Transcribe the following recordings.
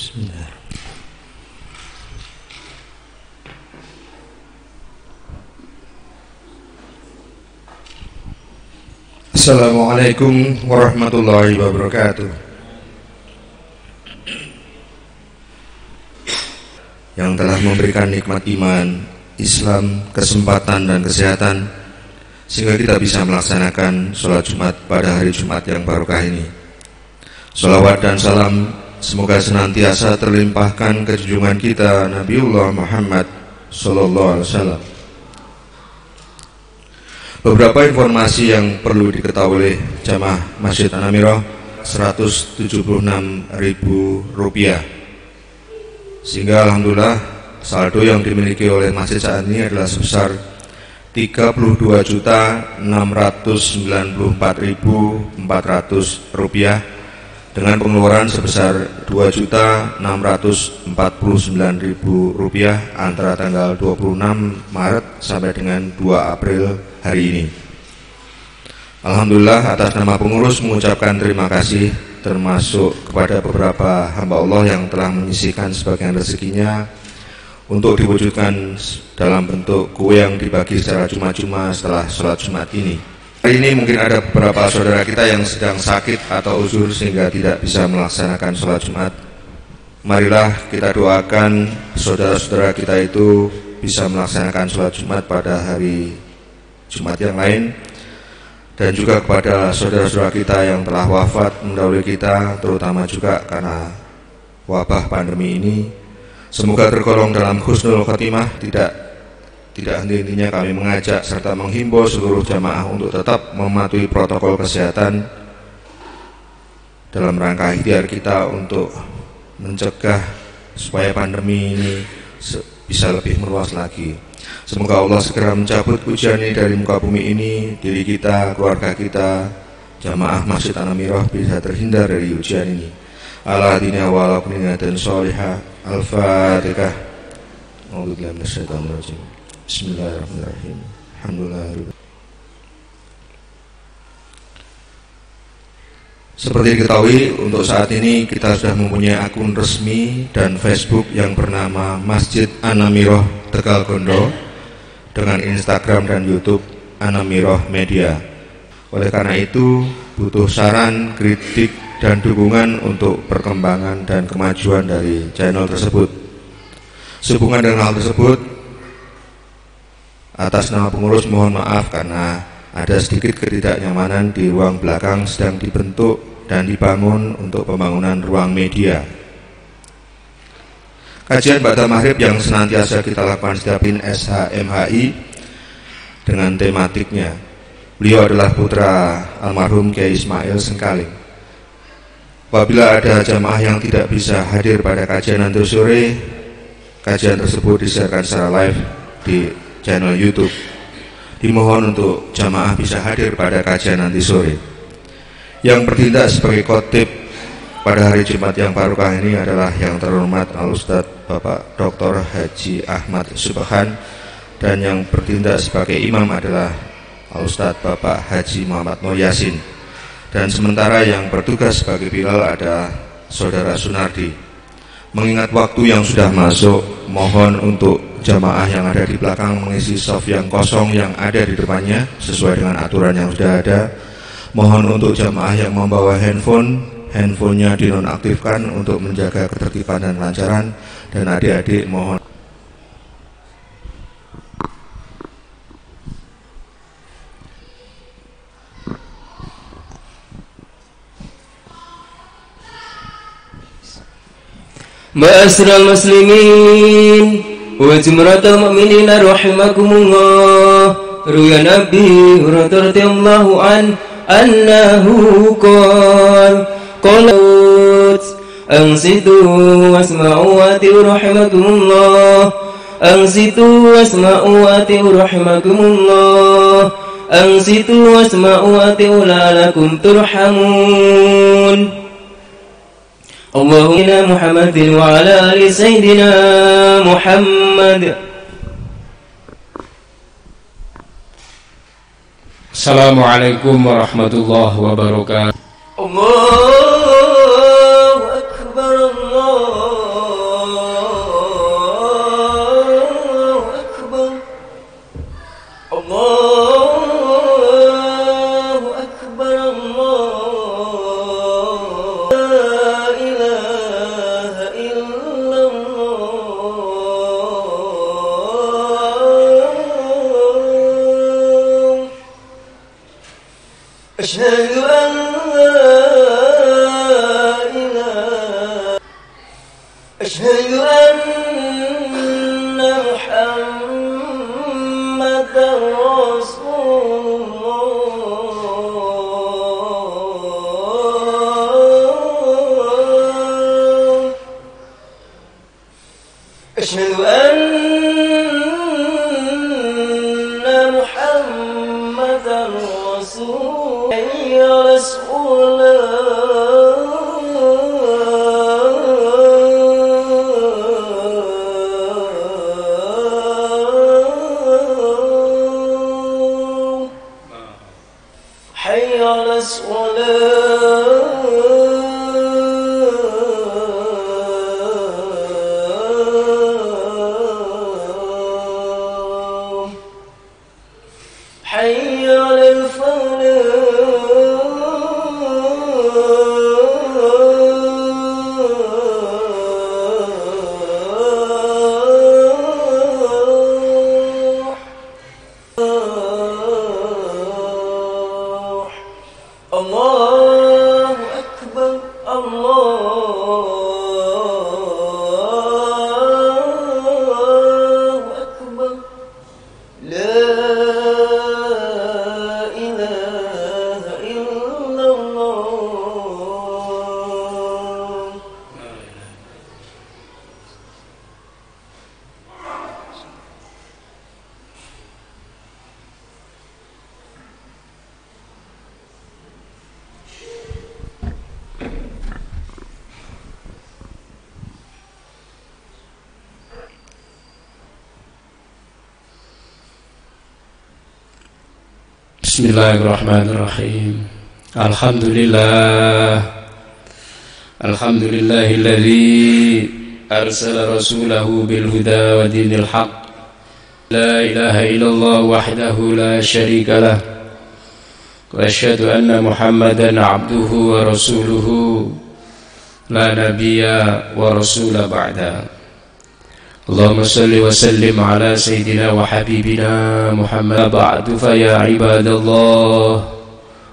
Bismillah. Assalamualaikum warahmatullahi wabarakatuh. Yang telah memberikan nikmat iman, Islam, kesempatan dan kesehatan sehingga kita bisa melaksanakan sholat Jumat pada hari Jumat yang barokah ini. Sholawat dan salam semoga senantiasa terlimpahkan ke junjungan kita Nabiullah Muhammad sallallahu alaihi wasallam. Beberapa informasi yang perlu diketahui oleh jamaah Masjid An-Namirah, Rp176.000, sehingga alhamdulillah saldo yang dimiliki oleh masjid saat ini adalah sebesar Rp32.694.400 dengan pengeluaran sebesar Rp2.649.000 antara tanggal 26 Maret sampai dengan 2 April hari ini. Alhamdulillah atas nama pengurus mengucapkan terima kasih, termasuk kepada beberapa hamba Allah yang telah menyisihkan sebagian rezekinya untuk diwujudkan dalam bentuk kue yang dibagi secara cuma-cuma setelah sholat Jumat ini. Hari ini mungkin ada beberapa saudara kita yang sedang sakit atau uzur sehingga tidak bisa melaksanakan sholat Jumat. Marilah kita doakan saudara-saudara kita itu bisa melaksanakan sholat Jumat pada hari Jumat yang lain, dan juga kepada saudara-saudara kita yang telah wafat mendahului kita, terutama juga karena wabah pandemi ini, semoga tergolong dalam husnul khotimah. Tidak henti-hentinya kami mengajak serta menghimbau seluruh jamaah untuk tetap mematuhi protokol kesehatan dalam rangka ikhtiar kita untuk mencegah supaya pandemi ini bisa lebih meluas lagi. Semoga Allah segera mencabut ujian ini dari muka bumi ini, diri kita, keluarga kita, jamaah Masjid An-Namirah bisa terhindar dari ujian ini. Ala dina wa ala kuninatin sholihah. Al-Fatihah. A'udzubillahi minasyaitonir rajim. Bismillahirrahmanirrahim. Alhamdulillah. Seperti diketahui, untuk saat ini kita sudah mempunyai akun resmi dan Facebook yang bernama Masjid An-Namirah Tegal Gondo, dengan Instagram dan YouTube An-Namirah Media. Oleh karena itu, butuh saran, kritik, dan dukungan untuk perkembangan dan kemajuan dari channel tersebut. Sehubungan dengan hal tersebut, atas nama pengurus mohon maaf karena ada sedikit ketidaknyamanan di ruang belakang sedang dibentuk dan dibangun untuk pembangunan ruang media. Kajian Ba'da Maghrib yang senantiasa kita lakukan setiap SHMHI dengan tematiknya. Beliau adalah putra almarhum Kiai Ismail Sengkaling. Apabila ada jamaah yang tidak bisa hadir pada kajian nanti sore, kajian tersebut disiarkan secara live di channel YouTube. Dimohon untuk jamaah bisa hadir pada kajian nanti sore. Yang bertindak sebagai khotib pada hari Jumat yang barokah ini adalah yang terhormat Al-Ustadz Bapak Dr. Haji Ahmad Subhan, dan yang bertindak sebagai imam adalah Al-Ustadz Bapak Haji Muhammad Nur Yasin, dan sementara yang bertugas sebagai Bilal ada Saudara Sunardi. Mengingat waktu yang sudah masuk, mohon untuk jamaah yang ada di belakang mengisi shaf yang kosong yang ada di depannya sesuai dengan aturan yang sudah ada. Mohon untuk jamaah yang membawa handphonenya dinonaktifkan untuk menjaga ketertiban dan kelancaran, dan adik-adik mohon. Ma'asyiral muslimin wa jumratul mu'minin rahimakumullah. Ruya Nabi radhiyallahu anhu qalat ansitu wasma'u wa ati'u rahimakumullah. Ansitu wasma'u wa ati'u rahimakumullah. Ansitu wasma'u wa ati'u la'alakum turhamun. Allahumma Muhammadin wa ala ali sayyidina Muhammad. Assalamualaikum warahmatullahi wabarakatuh. Allahu akbar, Allah أشهد أن محمدا رسول الله أشهد أن محمدا رسول الله حي على الصلاة حي على الله أكبر الله أكبر لا إله إلا الله Bismillahirrahmanirrahim. Alhamdulillahilladzi arsala rasulahu bil huda wa dinil haq. La ilaha illallah wahdahu la syarika lah. Wa asyhadu anna Muhammadan abduhu wa rasuluhu la nabiyya wa rasula ba'da. Allahumma salli wa sallim ala sayyidina wa habibina Muhammad. Ba'du fa ya ibadallah,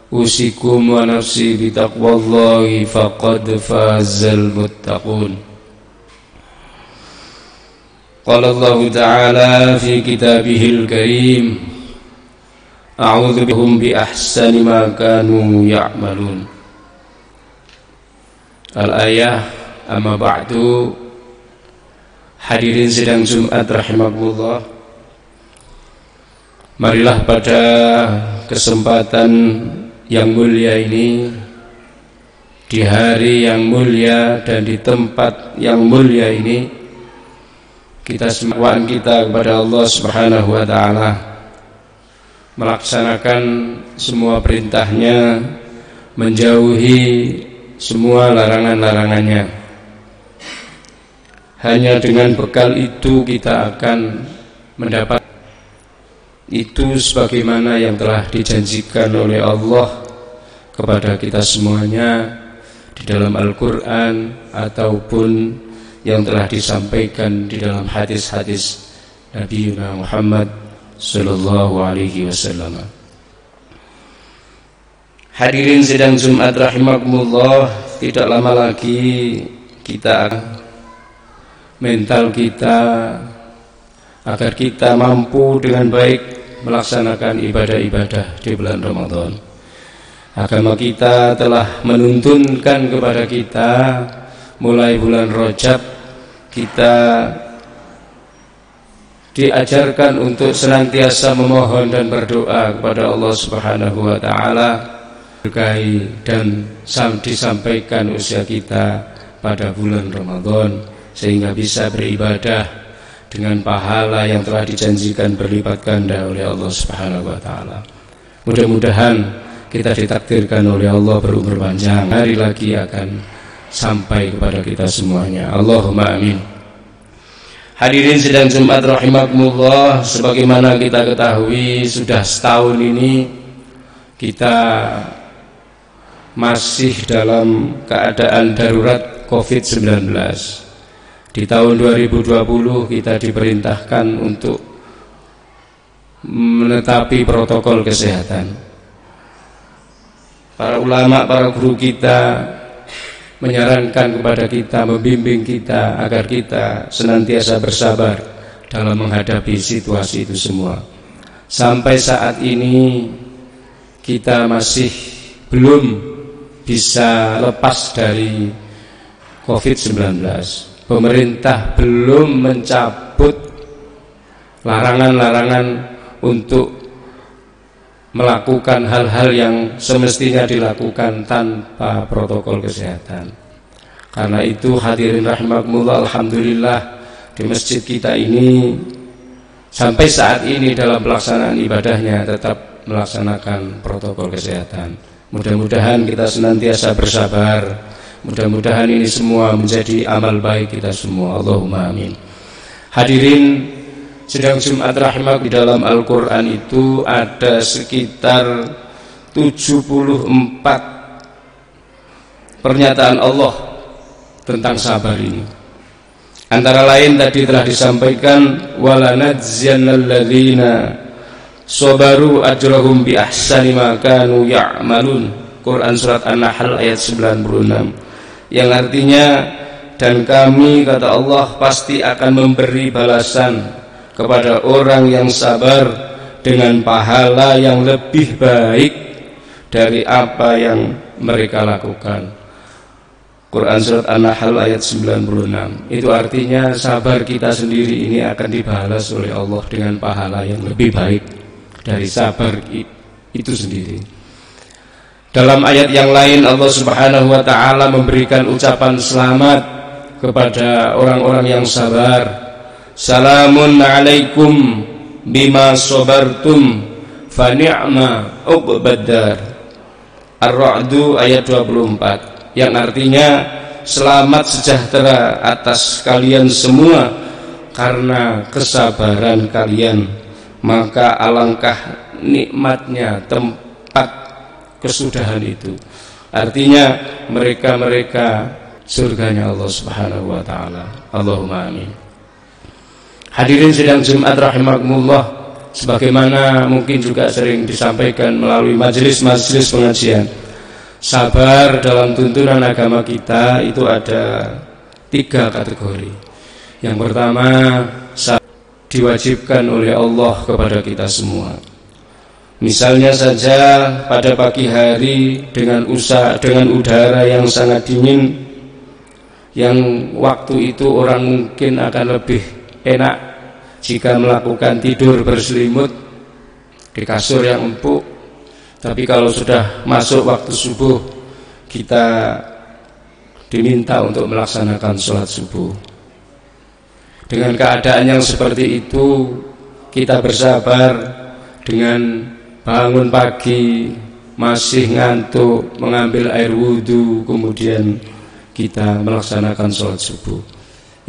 usikum wa nafsi bi taqwallahi faqad fazal muttaqun. Qala Allah ta'ala fi kitabihil karim, a'udzu bihum bi ahsani ma kanu ya'malun. Al-ayah, amma ba'du. Hadirin sidang Jumat rahimakumullah, marilah pada kesempatan yang mulia ini, di hari yang mulia dan di tempat yang mulia ini, kita semua kita kepada Allah Subhanahu wa ta'ala, melaksanakan semua perintahnya, menjauhi semua larangan-larangannya. Hanya dengan bekal itu kita akan mendapat itu sebagaimana yang telah dijanjikan oleh Allah kepada kita semuanya di dalam Al-Quran ataupun yang telah disampaikan di dalam hadis-hadis Nabi Muhammad sallallahu alaihi wasallam. Hadirin sidang Jumat rahimakumullah, tidak lama lagi kita mental kita agar kita mampu dengan baik melaksanakan ibadah-ibadah di bulan Ramadan. Agama kita telah menuntunkan kepada kita mulai bulan Rajab kita diajarkan untuk senantiasa memohon dan berdoa kepada Allah Subhanahu wa ta'ala berkahi dan disampaikan usia kita pada bulan Ramadan, sehingga bisa beribadah dengan pahala yang telah dijanjikan berlipat ganda oleh Allah Subhanahu wa ta'ala. Mudah-mudahan kita ditakdirkan oleh Allah berumur panjang, hari lagi akan sampai kepada kita semuanya. Allahumma amin. Hadirin sidang Jumat rahimakumullah, sebagaimana kita ketahui sudah setahun ini kita masih dalam keadaan darurat COVID-19. Di tahun 2020 kita diperintahkan untuk menetapi protokol kesehatan. Para ulama, para guru kita menyarankan kepada kita, membimbing kita agar kita senantiasa bersabar dalam menghadapi situasi itu semua. Sampai saat ini kita masih belum bisa lepas dari COVID-19. Pemerintah belum mencabut larangan-larangan untuk melakukan hal-hal yang semestinya dilakukan tanpa protokol kesehatan. Karena itu hadirin rahimakumullah, alhamdulillah di masjid kita ini sampai saat ini dalam pelaksanaan ibadahnya tetap melaksanakan protokol kesehatan. Mudah-mudahan kita senantiasa bersabar. Mudah-mudahan ini semua menjadi amal baik kita semua. Allahumma amin. Hadirin sidang Jumat rahimah, di dalam Al-Quran itu ada sekitar 74 pernyataan Allah tentang sabar ini. Antara lain tadi telah disampaikan, walanadziyannal ladzina sabaru ajrahum bi ahsani ma kanu ya'malun. Quran surat An-Nahl ayat 96, yang artinya, dan kami, kata Allah, pasti akan memberi balasan kepada orang yang sabar dengan pahala yang lebih baik dari apa yang mereka lakukan. Quran surat An-Nahl ayat 96. Itu artinya sabar kita sendiri ini akan dibalas oleh Allah dengan pahala yang lebih baik dari sabar itu sendiri. Dalam ayat yang lain Allah Subhanahu wa taala memberikan ucapan selamat kepada orang-orang yang sabar. Salamun alaikum bima sabartum fa ni'ma uqbaddar. Ar-Ra'du ayat 24, yang artinya selamat sejahtera atas kalian semua karena kesabaran kalian, maka alangkah nikmatnya tempat kesudahan itu. Artinya mereka surganya Allah Subhanahu wa taala. Allahumma amin. Hadirin sidang Jumat rahimakumullah, sebagaimana mungkin juga sering disampaikan melalui majelis-majelis pengajian, sabar dalam tuntunan agama kita itu ada 3 kategori. Yang pertama, diwajibkan oleh Allah kepada kita semua. Misalnya saja pada pagi hari dengan udara yang sangat dingin, yang waktu itu orang mungkin akan lebih enak jika melakukan tidur berselimut di kasur yang empuk. Tapi kalau sudah masuk waktu subuh, kita diminta untuk melaksanakan sholat subuh. Dengan keadaan yang seperti itu, kita bersabar dengan bangun pagi masih ngantuk, mengambil air wudhu, kemudian kita melaksanakan sholat subuh.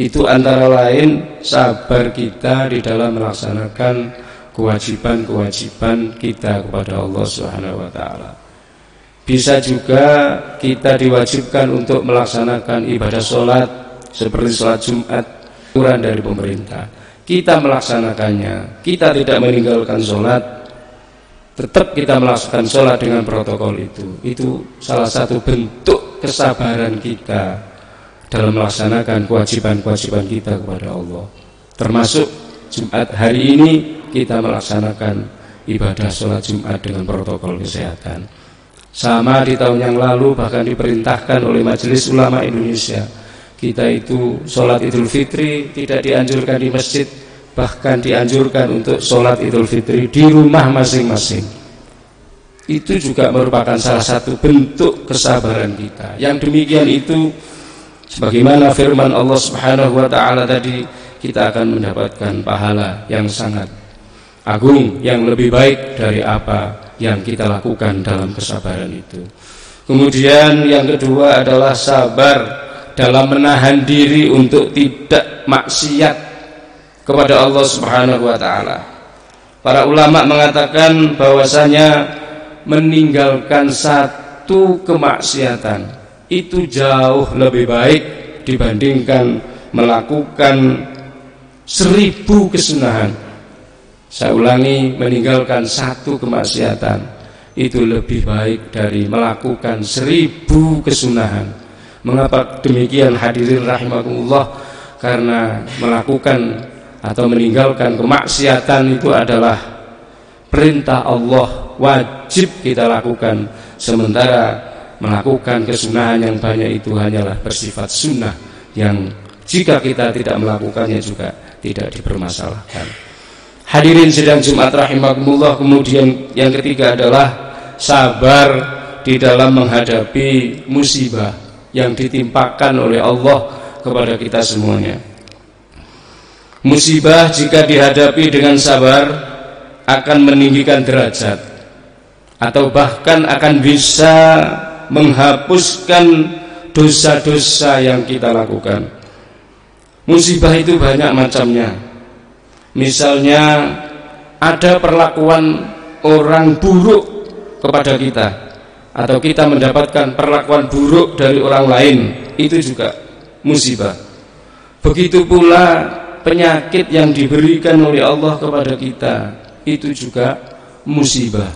Itu antara lain sabar kita di dalam melaksanakan kewajiban-kewajiban kita kepada Allah Subhanahu wa taala. Bisa juga kita diwajibkan untuk melaksanakan ibadah sholat seperti sholat Jumat, aturan dari pemerintah. Kita melaksanakannya, kita tidak meninggalkan sholat, tetap kita melaksanakan sholat dengan protokol itu. Itu salah satu bentuk kesabaran kita dalam melaksanakan kewajiban-kewajiban kita kepada Allah. Termasuk Jumat hari ini kita melaksanakan ibadah sholat Jumat dengan protokol kesehatan. Sama di tahun yang lalu bahkan diperintahkan oleh Majelis Ulama Indonesia, kita itu sholat Idul Fitri tidak dianjurkan di masjid, bahkan dianjurkan untuk sholat Idul Fitri di rumah masing-masing. Itu juga merupakan salah satu bentuk kesabaran kita. Yang demikian itu, sebagaimana firman Allah Subhanahu wa taala tadi, kita akan mendapatkan pahala yang sangat agung, yang lebih baik dari apa yang kita lakukan dalam kesabaran itu. Kemudian yang kedua adalah sabar dalam menahan diri untuk tidak maksiat kepada Allah Subhanahu wa taala. Para ulama mengatakan bahwasanya meninggalkan satu kemaksiatan itu jauh lebih baik dibandingkan melakukan 1000 kesunahan. Saya ulangi, meninggalkan satu kemaksiatan itu lebih baik dari melakukan 1000 kesunahan. Mengapa demikian hadirin rahimakumullah? Karena melakukan atau meninggalkan kemaksiatan itu adalah perintah Allah, wajib kita lakukan, sementara melakukan kesunahan yang banyak itu hanyalah bersifat sunnah yang jika kita tidak melakukannya juga tidak dipermasalahkan. Hadirin sidang Jumat rahimakumullah. Kemudian yang ketiga adalah sabar di dalam menghadapi musibah yang ditimpakan oleh Allah kepada kita semuanya. Musibah jika dihadapi dengan sabar akan meninggikan derajat atau bahkan akan bisa menghapuskan dosa-dosa yang kita lakukan. Musibah itu banyak macamnya. Misalnya ada perlakuan orang buruk kepada kita, atau kita mendapatkan perlakuan buruk dari orang lain, itu juga musibah. Begitu pula penyakit yang diberikan oleh Allah kepada kita, itu juga musibah.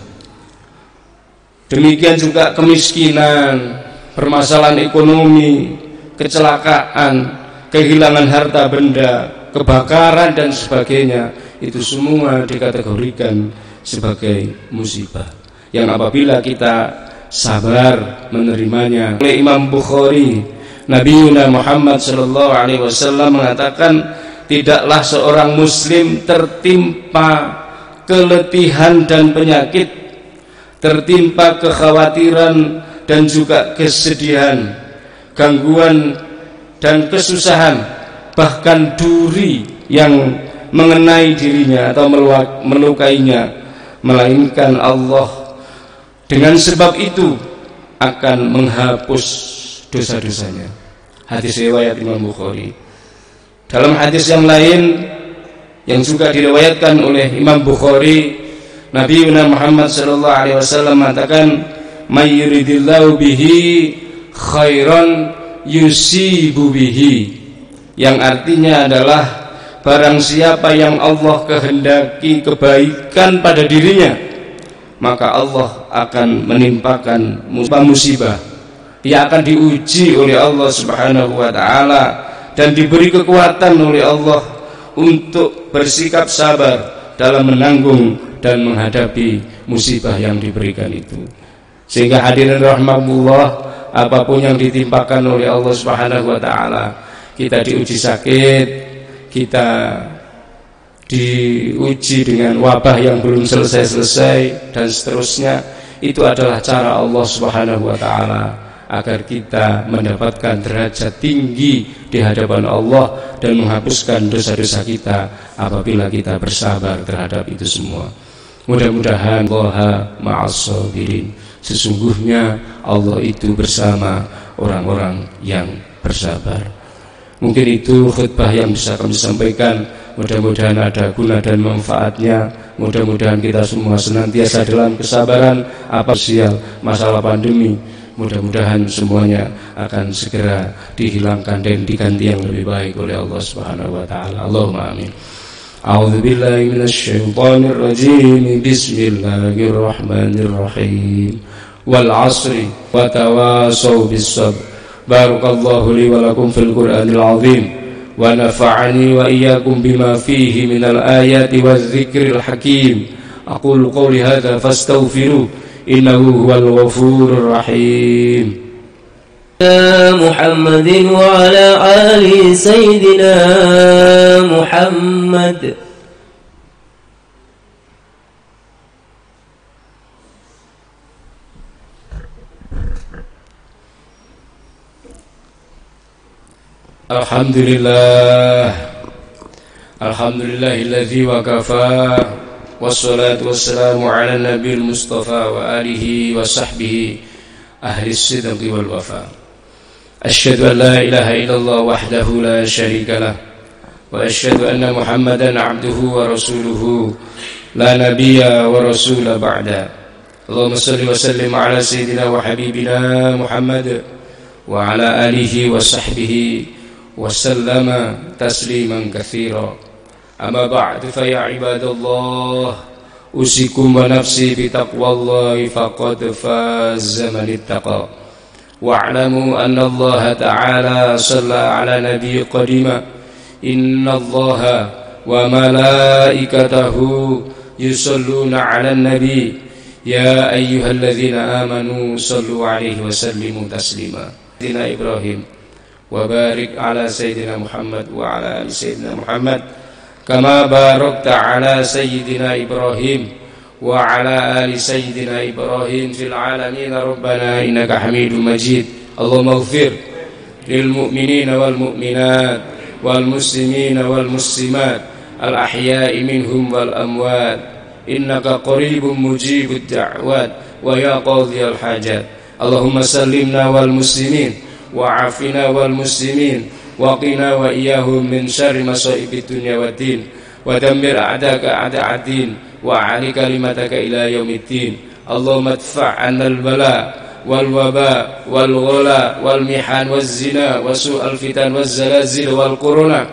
Demikian juga kemiskinan, permasalahan ekonomi, kecelakaan, kehilangan harta benda, kebakaran dan sebagainya, itu semua dikategorikan sebagai musibah yang apabila kita sabar menerimanya. Oleh Imam Bukhari, Nabi Muhammad SAW mengatakan, tidaklah seorang muslim tertimpa keletihan dan penyakit, tertimpa kekhawatiran dan juga kesedihan, gangguan dan kesusahan, bahkan duri yang mengenai dirinya atau melukainya, melainkan Allah dengan sebab itu akan menghapus dosa-dosanya. Hadis riwayat Imam Bukhari. Dalam hadis yang lain yang juga diriwayatkan oleh Imam Bukhari, Nabi Muhammad SAW mengatakan, "May yuridillahu bihi khairan yusibu bihi," yang artinya adalah barang siapa yang Allah kehendaki kebaikan pada dirinya, maka Allah akan menimpakan musibah. Dia akan diuji oleh Allah Subhanahu wa taala dan diberi kekuatan oleh Allah untuk bersikap sabar dalam menanggung dan menghadapi musibah yang diberikan itu. Sehingga hadirin rahmatullah, apapun yang ditimpakan oleh Allah Subhanahu wa taala, kita diuji sakit, kita diuji dengan wabah yang belum selesai-selesai dan seterusnya, itu adalah cara Allah Subhanahu wa taala agar kita mendapatkan derajat tinggi di hadapan Allah dan menghapuskan dosa-dosa kita apabila kita bersabar terhadap itu semua. Mudah-mudahan Allah ma'as sabirin. Sesungguhnya Allah itu bersama orang-orang yang bersabar. Mungkin itu khutbah yang bisa kami sampaikan. Mudah-mudahan ada guna dan manfaatnya. Mudah-mudahan kita semua senantiasa dalam kesabaran apa sosial masalah pandemi. Mudah-mudahan semuanya akan segera dihilangkan dan diganti yang lebih baik oleh Allah Subhanahu wa taala. Allahumma amin. A'udzu billahi minasyaitonir rajim. Bismillahirrahmanirrahim. Wal 'ashri wa tawasaw bis sabr. Barakallahu li wa lakum fil Qur'anil 'azim wa nafa'ani wa iyyakum bima fihi minal ayati waz dzikril hakim. Aqulu qawli hadza fastaghfiru innahu huwal ghafurur rahim. محمد وعلى آل سيدنا محمد. Alhamdulillahilladzi wa kafa, wassalatu wassalamu ala nabiyil mustafa wa alihi wa sahbihi ahli sidqi wal wafa. Asyhadu an la ilaha illallah wahdahu la syarika lah, wa asyhadu anna Muhammadan abduhu wa rasuluhu la nabiyya wa rasula ba'da. Allahumma salli wa sallim ala sayyidina wa habibina Muhammad wa ala alihi wa sahbihi wa sallama tasliman katsira. Amma ba'du, fa ya ibadallah, usikum wa nafsi bi taqwallahi faqad fazza man ittaqa. واعلموا أن الله تعالى صلى على نبي قديما إن الله وملائكته يصلون على النبي يا أيها الذين آمنوا صلوا عليه وسلموا تسليما. سيدنا إبراهيم وبارك على سيدنا محمد وعلى آل سيدنا محمد كما باركت على سيدنا إبراهيم وعلى آل سيدنا إبراهيم في العالمين ربنا إنك حميد مجيد. اللهم اغفر للمؤمنين والمؤمنات والمسلمين والمسلمات الأحياء منهم والأموات إنك قريب مجيب الدعوات ويا قاضي الحاجات. اللهم سلمنا والمسلمين وعافنا والمسلمين وقنا وإياهم من شر مصائب الدنيا والدين ودمر أعداءك أعداء الدين وأعل كلمتك إلى يوم الدين. اللهم ادفع عنا البلاء والوباء والغلاء والمحن والزنا وسوء الفتن والزلازل والكورونا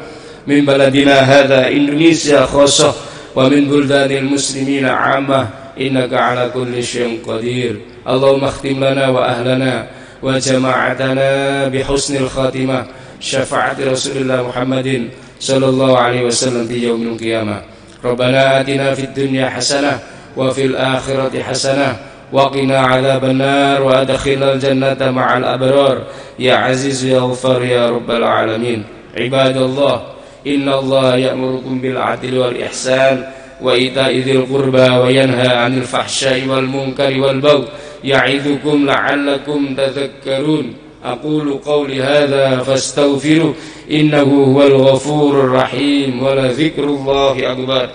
من بلدنا هذا إندونيسيا خاصة ومن بلدان المسلمين عامة إنك على كل شيء قدير. اللهم اختم لنا وأهلنا وجماعتنا بحسن الخاتمة شفاعة رسول الله محمد صلى الله عليه وسلم في يوم القيامة. ربنا آتنا في الدنيا حسنة وفي الآخرة حسنة وقنا عذاب النار وأدخلنا الجنة مع الأبرار يا عزيز يا غفار يا رب العالمين. عباد الله إن الله يأمركم بالعدل والإحسان وإيتاء ذي القربى وينهى عن الفحشاء والمنكر والبغي يعظكم لعلكم تذكرون. أقول قولي هذا فاستغفروا إنه هو الغفور الرحيم ولذكر الله أكبر.